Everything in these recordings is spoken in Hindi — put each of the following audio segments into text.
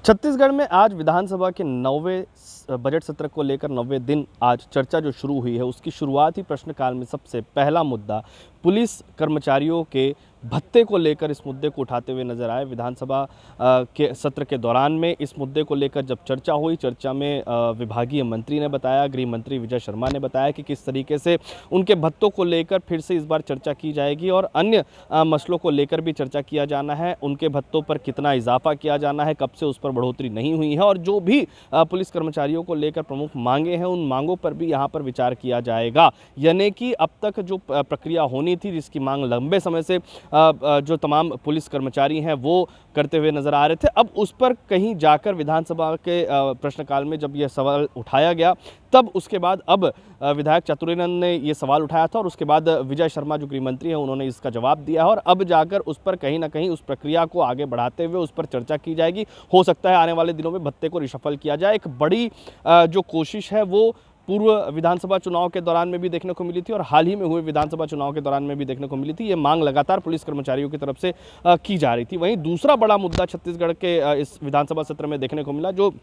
छत्तीसगढ़ में आज विधानसभा के 9वें बजट सत्र को लेकर 9वें दिन आज चर्चा जो शुरू हुई है उसकी शुरुआत ही प्रश्नकाल में सबसे पहला मुद्दा पुलिस कर्मचारियों के भत्ते को लेकर इस मुद्दे को उठाते हुए नजर आए। विधानसभा के सत्र के दौरान में इस मुद्दे को लेकर जब चर्चा हुई, चर्चा में विभागीय मंत्री ने बताया, गृह मंत्री विजय शर्मा ने बताया कि किस तरीके से उनके भत्तों को लेकर फिर से इस बार चर्चा की जाएगी और अन्य मसलों को लेकर भी चर्चा किया जाना है। उनके भत्तों पर कितना इजाफा किया जाना है, कब से उस पर बढ़ोतरी नहीं हुई है और जो भी पुलिस कर्मचारियों को लेकर प्रमुख मांगे हैं उन मांगों पर भी यहाँ पर विचार किया जाएगा। यानी कि अब तक जो प्रक्रिया होनी थी, जिसकी मांग लंबे समय से जो तमाम पुलिस कर्मचारी हैं वो करते हुए नजर आ रहे थे, अब उस पर कहीं जाकर विधानसभा के प्रश्नकाल में जब यह सवाल उठाया गया तब उसके बाद अब विधायक चतुरानंद ने ये सवाल उठाया था और उसके बाद विजय शर्मा जो गृह मंत्री हैं उन्होंने इसका जवाब दिया है और अब जाकर उस पर कहीं ना कहीं उस प्रक्रिया को आगे बढ़ाते हुए उस पर चर्चा की जाएगी। हो सकता है आने वाले दिनों में भत्ते को रिशफल किया जाए। एक बड़ी जो कोशिश है वो पूर्व विधानसभा चुनाव के दौरान में भी देखने को मिली थी और हाल ही में हुए विधानसभा चुनाव के दौरान में भी देखने को मिली थी। ये मांग लगातार पुलिस कर्मचारियों की तरफ से की जा रही थी। वहीं दूसरा बड़ा मुद्दा छत्तीसगढ़ के इस विधानसभा सत्र में देखने को मिला जो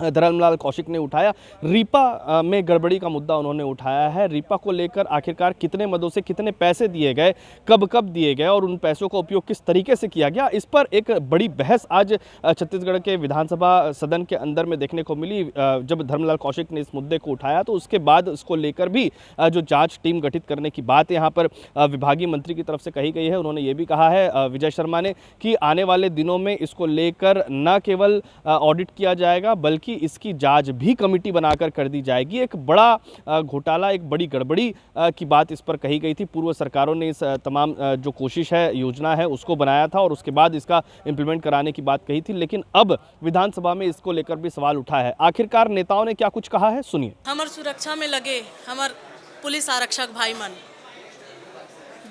धर्मलाल कौशिक ने उठाया। रीपा में गड़बड़ी का मुद्दा उन्होंने उठाया है। रीपा को लेकर आखिरकार कितने मदों से कितने पैसे दिए गए, कब कब दिए गए और उन पैसों का उपयोग किस तरीके से किया गया, इस पर एक बड़ी बहस आज छत्तीसगढ़ के विधानसभा सदन के अंदर में देखने को मिली। जब धर्मलाल कौशिक ने इस मुद्दे को उठाया तो उसके बाद इसको लेकर भी जो जाँच टीम गठित करने की बात यहाँ पर विभागीय मंत्री की तरफ से कही गई है। उन्होंने ये भी कहा है विजय शर्मा ने कि आने वाले दिनों में इसको लेकर न केवल ऑडिट किया जाएगा बल्कि कि इसकी जांच भी कमेटी बनाकर कर दी जाएगी। एक बड़ा घोटाला, एक बड़ी गड़बड़ी की बात इस पर कही गई थी। पूर्व सरकारों ने इस तमाम जो कोशिश है, योजना है, उसको बनाया था और उसके बाद इसका इंप्लीमेंट कराने की बात कही थी, लेकिन अब विधानसभा में इसको लेकर भी सवाल उठा है। आखिरकार नेताओं ने क्या कुछ कहा है, सुनिए। हमार सुरक्षा में लगे हमार पुलिस आरक्षक भाई मन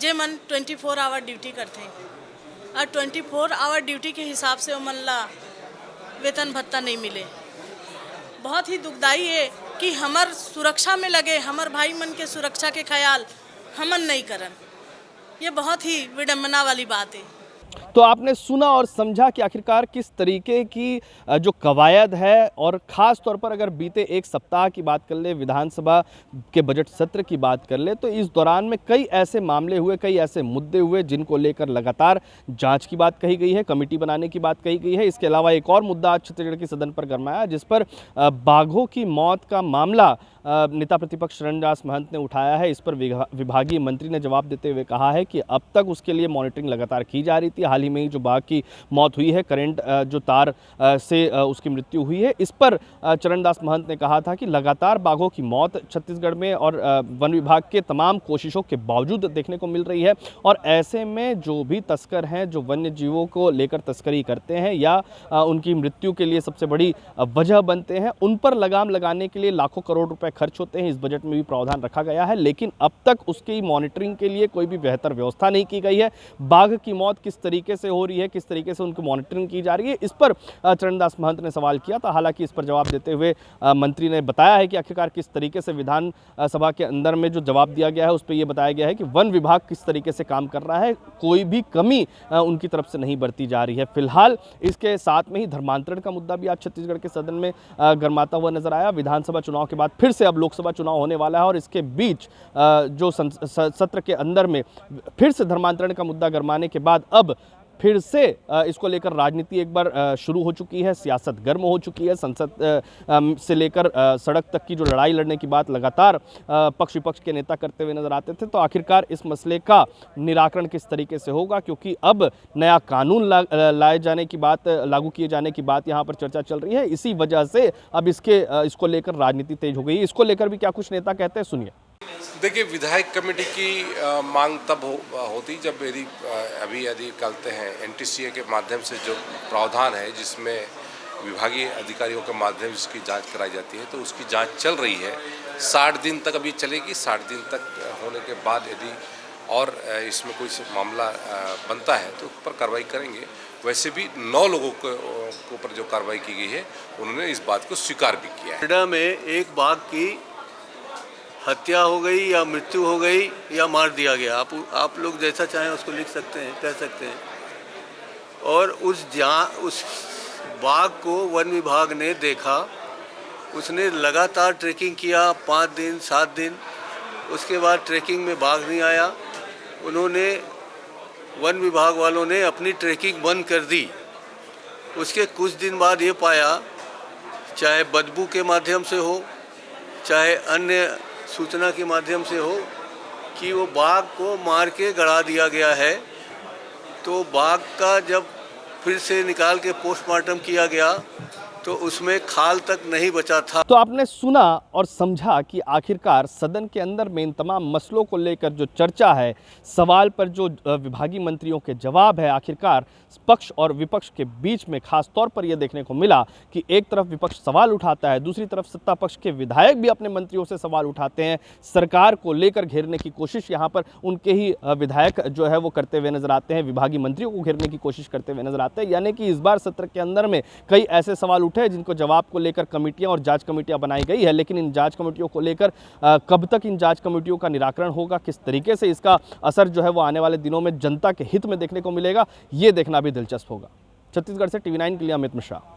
जे मन 24 आवर ड्यूटी करते हैं और 24 आवर ड्यूटी के हिसाब से मन ला वेतन भत्ता नहीं मिले। बहुत ही दुखदाई है कि हमार सुरक्षा में लगे हमार भाई मन के सुरक्षा के ख्याल हमन नहीं करन। ये बहुत ही विडंबना वाली बात है। तो आपने सुना और समझा कि आखिरकार किस तरीके की जो कवायद है और ख़ास तौर पर अगर बीते एक सप्ताह की बात कर ले, विधानसभा के बजट सत्र की बात कर ले, तो इस दौरान में कई ऐसे मामले हुए, कई ऐसे मुद्दे हुए जिनको लेकर लगातार जांच की बात कही गई है, कमेटी बनाने की बात कही गई है। इसके अलावा एक और मुद्दा आज छत्तीसगढ़ के सदन पर गरमाया जिस पर बाघों की मौत का मामला नेता प्रतिपक्ष चरणदास महंत ने उठाया है। इस पर विभागीय मंत्री ने जवाब देते हुए कहा है कि अब तक उसके लिए मॉनिटरिंग लगातार की जा रही थी। हाल ही में ही जो बाघ की मौत हुई है, करंट जो तार से उसकी मृत्यु हुई है, इस पर चरणदास महंत ने कहा था कि लगातार बाघों की मौत छत्तीसगढ़ में और वन विभाग के तमाम कोशिशों के बावजूद देखने को मिल रही है और ऐसे में जो भी तस्कर हैं, जो वन्य जीवों को लेकर तस्करी करते हैं या उनकी मृत्यु के लिए सबसे बड़ी वजह बनते हैं, उन पर लगाम लगाने के लिए लाखों करोड़ रुपए खर्च होते हैं। इस बजट में भी प्रावधान रखा गया है, लेकिन अब तक उसकी मॉनिटरिंग के लिए कोई भी बेहतर व्यवस्था नहीं की गई है। बाघ की मौत किस तरीके से हो रही है, किस तरीके से उनकी मॉनिटरिंग की जा रही है, इस पर चरणदास महंत ने सवाल किया था। हालांकि इस पर जवाब देते हुए मंत्री ने बताया है कि आखिरकार किस तरीके से विधानसभा के अंदर में जो जवाब दिया गया है उस पर यह बताया गया है कि वन विभाग किस तरीके से काम कर रहा है, कोई भी कमी उनकी तरफ से नहीं बरती जा रही है। फिलहाल इसके साथ में ही धर्मांतरण का मुद्दा भी आज छत्तीसगढ़ के सदन में गरमाता हुआ नजर आया। विधानसभा चुनाव के बाद फिर से अब लोकसभा चुनाव होने वाला है और इसके बीच जो सत्र के अंदर में फिर से धर्मांतरण का मुद्दा गरमाने के बाद अब फिर से इसको लेकर राजनीति एक बार शुरू हो चुकी है, सियासत गर्म हो चुकी है। संसद से लेकर सड़क तक की जो लड़ाई लड़ने की बात लगातार पक्ष विपक्ष के नेता करते हुए नजर आते थे। तो आखिरकार इस मसले का निराकरण किस तरीके से होगा, क्योंकि अब नया कानून लाए जाने की बात, लागू किए जाने की बात यहाँ पर चर्चा चल रही है। इसी वजह से अब इसको लेकर राजनीति तेज हो गई है। इसको लेकर भी क्या कुछ नेता कहते हैं, सुनिए। देखिए, विधायक कमेटी की मांग तब होती जब यदि कहते हैं एनटीसीए के माध्यम से जो प्रावधान है जिसमें विभागीय अधिकारियों के माध्यम से इसकी जांच कराई जाती है, तो उसकी जांच चल रही है। 60 दिन तक अभी चलेगी। 60 दिन तक होने के बाद यदि और इसमें कोई मामला बनता है तो उस पर कार्रवाई करेंगे। वैसे भी 9 लोगों के ऊपर जो कार्रवाई की गई है उन्होंने इस बात को स्वीकार भी किया है। नोएडा में एक बाघ की हत्या हो गई या मृत्यु हो गई या मार दिया गया, आप लोग जैसा चाहें उसको लिख सकते हैं, कह सकते हैं। और उस बाघ को वन विभाग ने देखा, उसने लगातार ट्रैकिंग किया 5 दिन 7 दिन, उसके बाद ट्रैकिंग में बाघ नहीं आया। उन्होंने वन विभाग वालों ने अपनी ट्रैकिंग बंद कर दी। उसके कुछ दिन बाद ये पाया, चाहे बदबू के माध्यम से हो चाहे अन्य सूचना के माध्यम से हो, कि वो बाघ को मार के गड़ा दिया गया है। तो बाघ का जब फिर से निकाल के पोस्टमार्टम किया गया तो उसमें खाल तक नहीं बचा था। तो आपने सुना और समझा कि आखिरकार सदन के अंदर में इन तमाम मसलों को लेकर जो चर्चा है, सवाल पर जो विभागीय मंत्रियों के जवाब है, आखिरकार पक्ष और विपक्ष के बीच में खास तौर पर यह देखने को मिला कि एक तरफ विपक्ष सवाल उठाता है, दूसरी तरफ सत्ता पक्ष के विधायक भी अपने मंत्रियों से सवाल उठाते हैं। सरकार को लेकर घेरने की कोशिश यहाँ पर उनके ही विधायक जो है वो करते हुए नजर आते हैं, विभागीय मंत्रियों को घेरने की कोशिश करते हुए नजर आते हैं। यानी कि इस बार सत्र के अंदर में कई ऐसे सवाल उठे जिनको जवाब को लेकर कमेटियां और जांच कमेटियां बनाई गई है, लेकिन इन जांच कमेटियों को लेकर कब तक इन जांच कमेटियों का निराकरण होगा, किस तरीके से इसका असर जो है वो आने वाले दिनों में जनता के हित में देखने को मिलेगा, ये देखना भी दिलचस्प होगा। छत्तीसगढ़ से TV9 के लिए अमित मिश्रा।